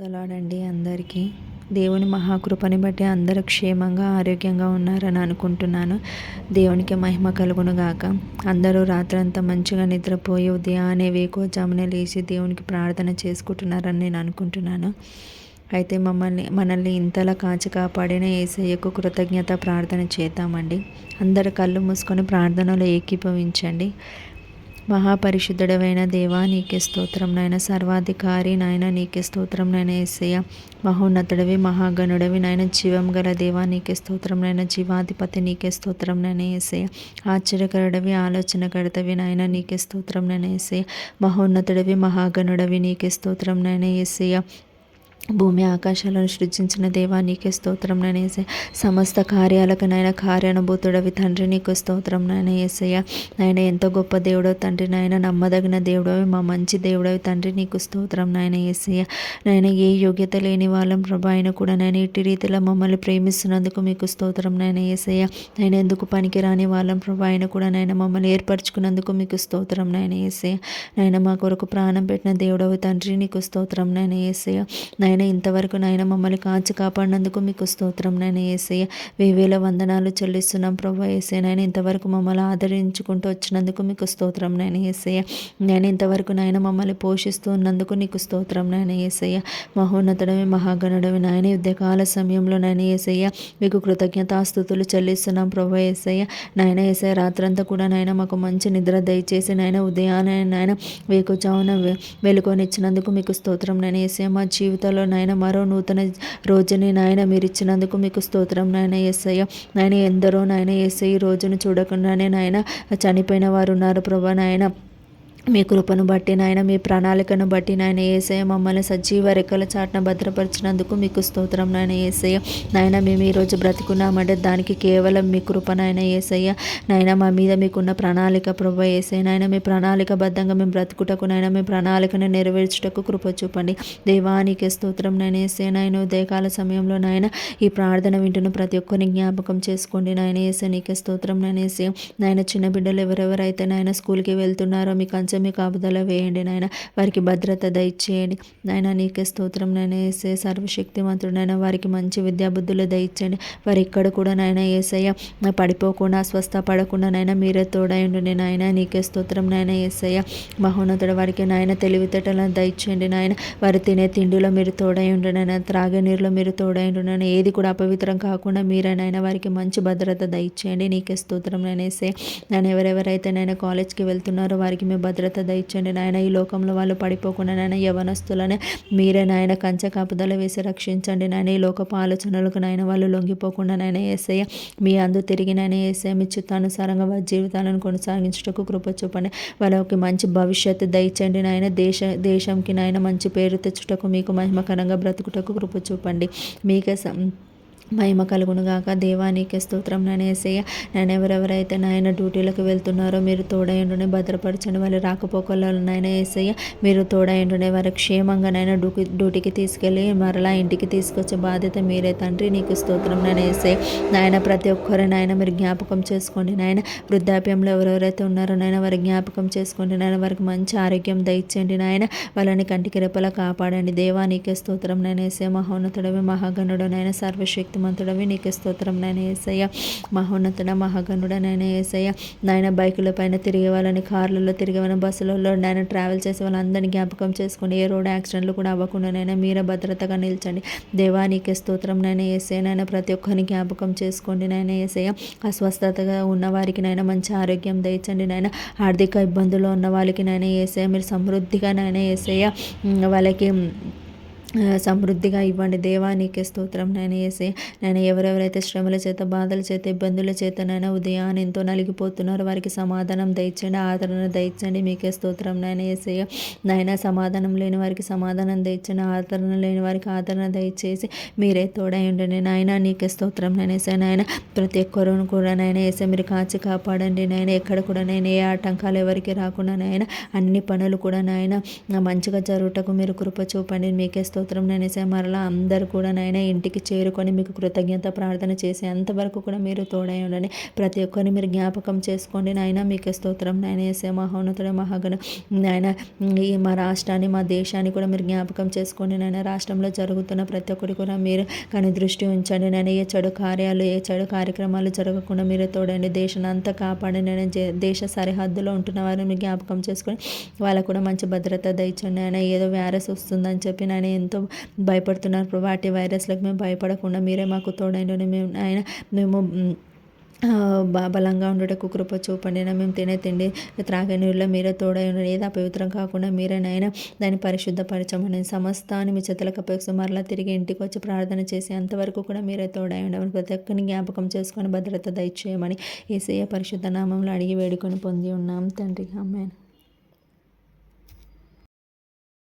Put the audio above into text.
లాడండి అందరికీ దేవుని మహాకృపని బట్టి అందరూ క్షేమంగా ఆరోగ్యంగా ఉన్నారని అనుకుంటున్నాను. దేవునికి మహిమ కలుగును గాక. అందరూ రాత్రంతా మంచిగా నిద్రపోయి ఉదయాన్నే వేకువజామునే లేచి దేవునికి ప్రార్థన చేసుకుంటున్నారని నేను అనుకుంటున్నాను. అయితే మనల్ని ఇంతలా కాచి కాపాడిన యేసయ్యకు కృతజ్ఞత ప్రార్థన చేద్దామండి. అందరు కళ్ళు మూసుకొని ప్రార్థనలో ఏకీభవించండి. మహాపరిశుద్ధుడవైన దేవా, నీకే స్తోత్రం నాయన. సర్వాధికారి నాయన, నీకే స్తోత్రం నాయన. యేసయ్య మహోన్నతుడవి, మహాగణుడవి నాయన. జీవం గల దేవా, నీకే స్తోత్రం నాయన. జీవాధిపతి నీకే స్తోత్రం నాయన. యేసయ్య ఆశ్చర్యకరుడవి, ఆలోచనకర్తవి నాయన, నీకే స్తోత్రం నాయన. యేసయ్య మహోన్నతుడవి, మహాగణుడవి, నీకే స్తోత్రం నాయన. యేసయ్య భూమి ఆకాశాలను సృజించిన దేవా, నీకే స్తోత్రం నాయన. యేసయ్య సమస్త కార్యాలకు నాయన కార్యానుభూతుడవి తండ్రి, నీకు స్తోత్రం నాయన. యేసయ్య నాయన ఎంతో గొప్ప దేవుడవు తండ్రి నాయన. నమ్మదగిన దేవుడవి, మా మంచి దేవుడవి తండ్రి, నీకు స్తోత్రం నాయన. యేసయ్య నాయన ఏ యోగ్యత లేని వాళ్ళం ప్రభా ఆయన కూడా నాయన ఇట్టి రీతిలో మమ్మల్ని ప్రేమిస్తున్నందుకు మీకు స్తోత్రం నాయన. యేసయ్య నాయన ఎందుకు పనికిరాని వాళ్ళం ప్రభా ఆయన కూడా నాయన మమ్మల్ని ఏర్పరచుకున్నందుకు మీకు స్తోత్రం నాయన. యేసయ్య నాయన మా కొరకు ప్రాణం పెట్టిన దేవుడవి తండ్రి, నీకు స్తోత్రం నాయన. యేసయ్య నాయన ఇంతవరకు నాయన మమ్మల్ని కాచి కాపాడినందుకు మీకు స్తోత్రం నాయన. యేసయ్య వేవేల వందనాలు చెల్లిస్తున్నాం ప్రభా. యేసయ్య నాయన ఇంతవరకు మమ్మల్ని ఆదరించుకుంటూ వచ్చినందుకు మీకు స్తోత్రం నాయన. యేసయ్య నేను ఇంతవరకు నాయన మమ్మల్ని పోషిస్తూ ఉన్నందుకు నీకు స్తోత్రం నాయన. యేసయ్య మహోన్నతుడవి, మహాగణుడవి నాయన. యుద్ధకాల సమయంలో నాయన యేసయ్య మీకు కృతజ్ఞతాస్తుతులు చెల్లిస్తున్నాం ప్రభా. యేసయ్య నాయన యేసయ్య రాత్రంతా కూడా నాయన మాకు మంచి నిద్ర దయచేసి నాయన ఉదయాన్నే నాయన వేకువజామున వెలుకొనిచ్చినందుకు మీకు స్తోత్రం నాయన. యేసయ్య మా జీవితంలో నాయన మరో నూతన రోజుని నాయన మీరు ఇచ్చినందుకు మీకు స్తోత్రం నాయన. యేసయ్య నాయన ఎందరో నాయన యేసయ్య ఈ రోజును చూడకుండానే నాయన చనిపోయిన వారు ఉన్నారు ప్రభా నాయన. మీ కృపను బట్టి నాయన, మీ ప్రణాళికను బట్టి నాయన యేసయ్య మమ్మల్ని సజీవ రెక్కల చాటున భద్రపరిచినందుకు మీకు స్తోత్రం నాయన. యేసయ్య నాయన మేము ఈరోజు బ్రతుకున్నామంటే దానికి కేవలం మీ కృప నాయన. యేసయ్య నాయన మా మీద మీకున్న ప్రణాళిక ప్రభా. యేసయ్య నాయన మీ ప్రణాళికబద్ధంగా మేము బ్రతుకుటకు నాయన మీ ప్రణాళికను నెరవేర్చుటకు కృప చూపండి దేవానికి స్తోత్రం నాయన. యేసయ్య నాయన ఉదయకాల సమయంలో నాయన ఈ ప్రార్థన వింటున్న ప్రతి ఒక్కరిని జ్ఞాపకం చేసుకోండి నాయన. యేసయ్య నీకే స్తోత్రం నాయన. యేసయ్య నాయన చిన్న బిడ్డలు ఎవరెవరైతే నాయన స్కూల్కి వెళ్తున్నారో మీ కంచె మీ కాపుదల వేయండి నాయన. వారికి భద్రత దయచేయండి నాయన. నీకే స్తోత్రం నాయన. యేసయ్య సర్వశక్తిమంతుడు నాయన. వారికి మంచి విద్యాబుద్ధులు దయచేయండి. వారు ఇక్కడ కూడా నాయన యేసయ్య పడిపోకుండా స్వస్థపడకుండా నాయన మీరే తోడైండి నాయన. నీకే స్తోత్రం నాయన. యేసయ్య మహోన్నతుడు వారికి నాయన తెలివితేటలను దయచేయండి నాయన. వారు తినే తిండిలో మీరు తోడైండు నాయన. త్రాగే నీరులో మీరు తోడైండు నాయన. ఏది కూడా అపవిత్రం కాకుండా మీరే నాయన వారికి మంచి భద్రత దయచేయండి. నీకే స్తోత్రం నాయన. యేసయ్య నాయన ఎవరెవరైతే నాయన కాలేజ్కి వెళ్తున్నారో వారికి మీ భద్రత దయచండి నాయన. ఈ లోకంలో వాళ్ళు పడిపోకుండా నాయన యవనస్తులనే మీరే నాయన కంచె కాపుదల వేసి రక్షించండి నాయన. ఈ లోకపు ఆలోచనలకు నాయన వాళ్ళు లొంగిపోకుండా నాయన యేసయ్య మీ అందు తిరిగి నాయన యేసయ్య మీ చిత్తానుసారంగా వారి జీవితాలను కొనసాగించుటకు కృప చూపండి. వాళ్ళకి మంచి భవిష్యత్తు దయచండి నాయన. దేశంకి నాయన మంచి పేరు తెచ్చుటకు మీకు మహిమకరంగా బ్రతుకుటకు కృప చూపండి. మీకే మహిమ కలుగును గాక. దేవానికి స్తోత్రం నాయన. యేసయ్య నాయన ఎవరెవరైతే నాయన డ్యూటీలకు వెళ్తున్నారో మీరు తోడైండునే భద్రపరచండి. వాళ్ళు రాకపోకలలో నాయన యేసయ్య మీరు తోడైండునే వారి క్షేమంగా నాయన డ్యూటీకి తీసుకెళ్ళి మరలా ఇంటికి తీసుకొచ్చే బాధ్యత మీరే తండ్రి. నీకు స్తోత్రం నాయన. యేసయ్య నాయన ప్రతి ఒక్కరు నాయన మీరు జ్ఞాపకం చేసుకోండి నాయన. వృద్ధాప్యంలో ఎవరెవరైతే ఉన్నారో నాయన వారి జ్ఞాపకం చేసుకోండి నాయన. వారికి మంచి ఆరోగ్యం దయచేయండి నాయన. వాళ్ళని కంటికి రెప్పలా కాపాడండి. దేవానికి స్తోత్రం నాయన. యేసయ్య మహోన్నతుడవి, మహాగణుడు నాయన. సర్వశక్తి మంతుడవి నీకే స్తోత్రం నాయన. యేసయ్య మహోన్నతుడ, మహాగణుడ నాయన. యేసయ్య నాయన బైకుల పైన తిరిగే వాళ్ళని, కార్లలో తిరిగే వాళ్ళని, బస్సులలో నాయన ట్రావెల్ చేసే వాళ్ళందరినీ జ్ఞాపకం చేసుకుని ఏ రోడ్ యాక్సిడెంట్లు కూడా అవ్వకుండా నాయన మీరే భద్రతగా నిల్చండి. దేవానికి స్తోత్రం నాయన. యేసయ్య నాయన ప్రతి ఒక్కరిని జ్ఞాపకం చేసుకోండి నాయన. యేసయ్య అస్వస్థతగా ఉన్న వారికి నాయన మంచి ఆరోగ్యం దయచండి నాయన. ఆర్థిక ఇబ్బందుల్లో ఉన్న వాళ్ళకి నాయన యేసయ్య మీరు సమృద్ధిగా నాయన యేసయ్య వాళ్ళకి సమృద్ధిగా ఇవ్వండి. దేవానికి స్తోత్రం నాయన. యేసయ్య నాయన ఎవరెవరైతే శ్రమల చేత, బాధల చేత, ఇబ్బందుల చేత నాయన ఉదయాన్ని ఎంతో నలిగిపోతున్నారో వారికి సమాధానం దయచండి, ఆదరణ దయచండి. మీకే స్తోత్రం నాయన. యేసయ్య నాయన సమాధానం లేని వారికి సమాధానం దయచండి, ఆదరణ లేని వారికి ఆదరణ దయచేసి మీరే తోడై ఉండండి నాయన. నీకే స్తోత్రం నాయన. యేసయ్య నాయన ప్రతి ఒక్కరును కూడా నాయన యేసయ్య మీరు కాచి కాపాడండి నాయన. ఎక్కడ కూడా నాయన ఏ ఆటంకాలు ఎవరికి రాకుండా నాయన అన్ని పనులు కూడా నాయన మంచిగా జరుగుటకు మీరు కృప చూపండి. మీకే స్తోత్రం నాయన యేసయ్య. మరలా అందరూ కూడా నాయన ఇంటికి చేరుకొని మీకు కృతజ్ఞత ప్రార్థన చేసే అంతవరకు కూడా మీరు తోడై ఉండండి. ప్రతి ఒక్కరిని మీరు జ్ఞాపకం చేసుకోండి నాయన. మీకే స్తోత్రం నాయన యేసయ్య. మహోన్నతుడ మహాగణ నాయన ఈ మా రాష్ట్రాన్ని మా దేశాన్ని కూడా మీరు జ్ఞాపకం చేసుకోండి నాయన. రాష్ట్రంలో జరుగుతున్న ప్రతి ఒక్కటి కూడా మీరు కానీ దృష్టి ఉంచండి నాయన. ఏ చెడు కార్యాలు ఏ చెడు కార్యక్రమాలు జరగకుండా మీరే తోడండి. దేశాన్ని అంతా కాపాడండి నాయన. దేశ సరిహద్దులో ఉంటున్న వారిని జ్ఞాపకం చేసుకొని వాళ్ళకు కూడా మంచి భద్రత దయచండి ఆయన. ఏదో వైరస్ వస్తుందని చెప్పి నాయన ఎంతో భయపడుతున్నారు. వాటి వైరస్లకు మేము భయపడకుండా మీరే మాకు తోడండి. మేము ఆయన మేము బలంగా ఉండటకు కృప చూపండి. మేము తినే తిండి త్రాగే నీళ్ళలో మీరే తోడై ఉండండి. ఏది అపవిత్రం కాకుండా మీరేనైనా దాన్ని పరిశుద్ధపరచమని సమస్తాన్ని మీ చేతులకు అప్పగిస్తూ మరలా తిరిగి ఇంటికి వచ్చి ప్రార్థన చేసి అంతవరకు కూడా మీరే తోడై ఉండమని ప్రతి ఒక్కరిని జ్ఞాపకం చేసుకొని భద్రత దయచేయమని యేసయ్య పరిశుద్ధ నామంలో అడిగి వేడుకొని పొంది ఉన్నాం తండ్రి. ఆమేన్.